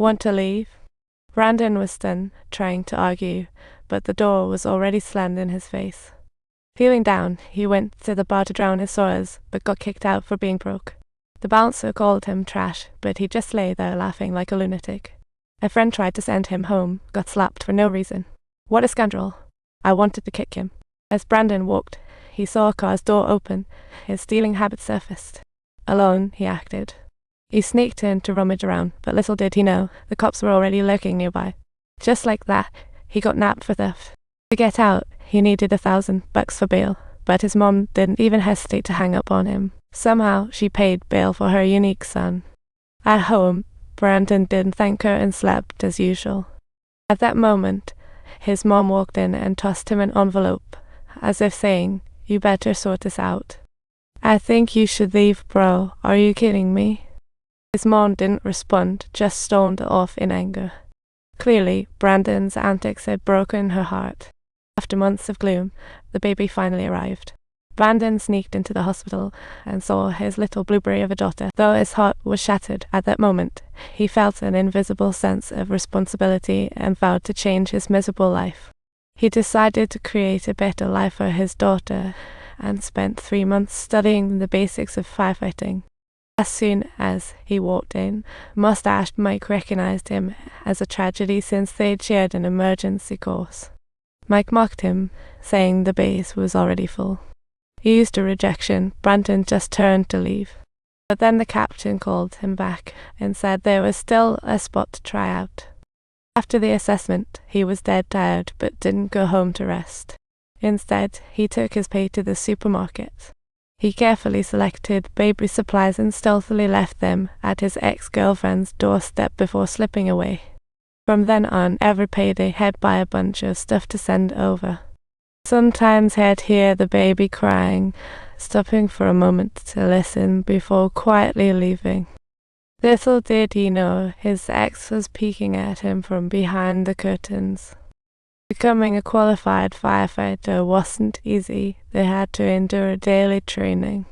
Want to leave? Brandon was stunned, trying to argue, but the door was already slammed in his face. Feeling down, he went to the bar to drown his sorrows, but got kicked out for being broke. The bouncer called him trash, but he just lay there laughing like a lunatic. A friend tried to send him home, got slapped for no reason. What a scoundrel. I wanted to kick him. As Brandon walked, he saw a car's door open. His stealing habit surfaced. Alone, he acted. He sneaked in to rummage around, but little did he know, the cops were already lurking nearby. Just like that, he got nabbed for theft. To get out, he needed $1,000 for bail, but his mom didn't even hesitate to hang up on him. Somehow, she paid bail for her unique son. At home, Brandon didn't thank her and slept as usual. At that moment, his mom walked in and tossed him an envelope, as if saying, "You better sort this out." "I think you should leave, bro. Are you kidding me?" His mom didn't respond, just stormed off in anger. Clearly, Brandon's antics had broken her heart. After months of gloom, the baby finally arrived. Brandon sneaked into the hospital and saw his little blueberry of a daughter. Though his heart was shattered at that moment, he felt an invisible sense of responsibility and vowed to change his miserable life. He decided to create a better life for his daughter and spent 3 months studying the basics of firefighting. As soon as he walked in, Mustache Mike recognized him as a tragedy since they'd shared an emergency course. Mike mocked him, saying the base was already full. Used to rejection, Brandon just turned to leave. But then the captain called him back and said there was still a spot to try out. After the assessment, he was dead tired but didn't go home to rest. Instead, he took his pay to the supermarket. He carefully selected baby supplies and stealthily left them at his ex-girlfriend's doorstep before slipping away. From then on, every payday he'd buy a bunch of stuff to send over. Sometimes he'd hear the baby crying, stopping for a moment to listen before quietly leaving. Little did he know his ex was peeking at him from behind the curtains. Becoming a qualified firefighter wasn't easy. They had to endure daily training.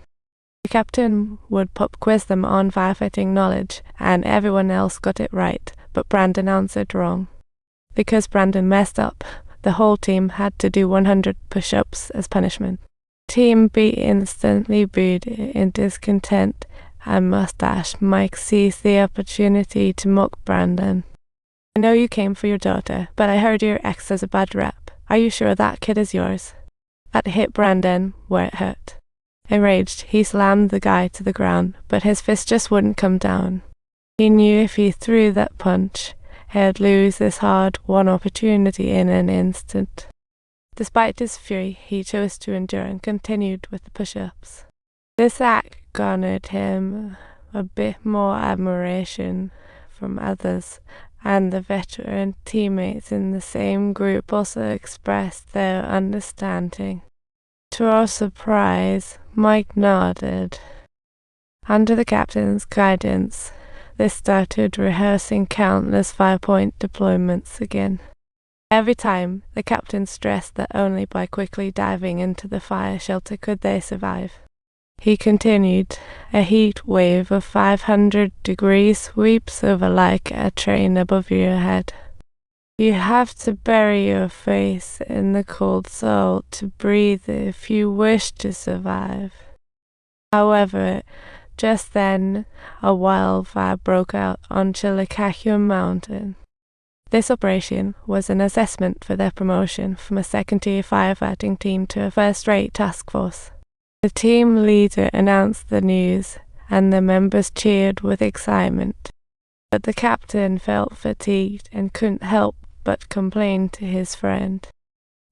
The captain would pop quiz them on firefighting knowledge, and everyone else got it right, but Brandon answered wrong. Because Brandon messed up, the whole team had to do 100 push-ups as punishment. Team B instantly booed in discontent, and Mustache Mike seized the opportunity to mock Brandon. "I know you came for your daughter, but I heard your ex has a bad rep. Are you sure that kid is yours?" That hit Brandon where it hurt. Enraged, he slammed the guy to the ground, but his fist just wouldn't come down. He knew if he threw that punch, he'd lose this hard-won opportunity in an instant. Despite his fury, he chose to endure and continued with the push-ups. This act garnered him a bit more admiration from others, and the veteran teammates in the same group also expressed their understanding. To our surprise, Mike nodded. Under the captain's guidance, they started rehearsing countless 5-point deployments again. Every time, the captain stressed that only by quickly diving into the fire shelter could they survive. He continued, "A heat wave of 500 degrees sweeps over like a train above your head. You have to bury your face in the cold salt to breathe if you wish to survive." However, just then, a wildfire broke out on Chillicothe Mountain. This operation was an assessment for their promotion from a second-tier firefighting team to a first-rate task force. The team leader announced the news, and the members cheered with excitement. But the captain felt fatigued and couldn't help but complain to his friend.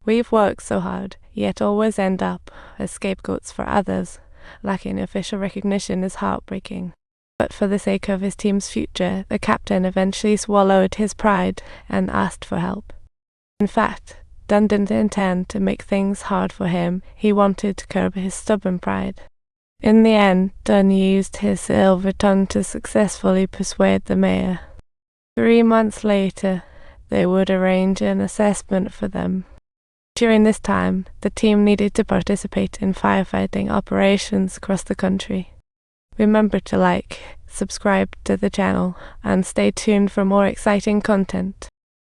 "We've worked so hard, yet always end up as scapegoats for others. Lacking official recognition is heartbreaking." But for the sake of his team's future, the captain eventually swallowed his pride and asked for help. In fact, Dunn didn't intend to make things hard for him. He wanted to curb his stubborn pride. In the end, Dunn used his silver tongue to successfully persuade the mayor. 3 months later, they would arrange an assessment for them. During this time, the team needed to participate in firefighting operations across the country. Remember to like, subscribe to the channel, and stay tuned for more exciting content.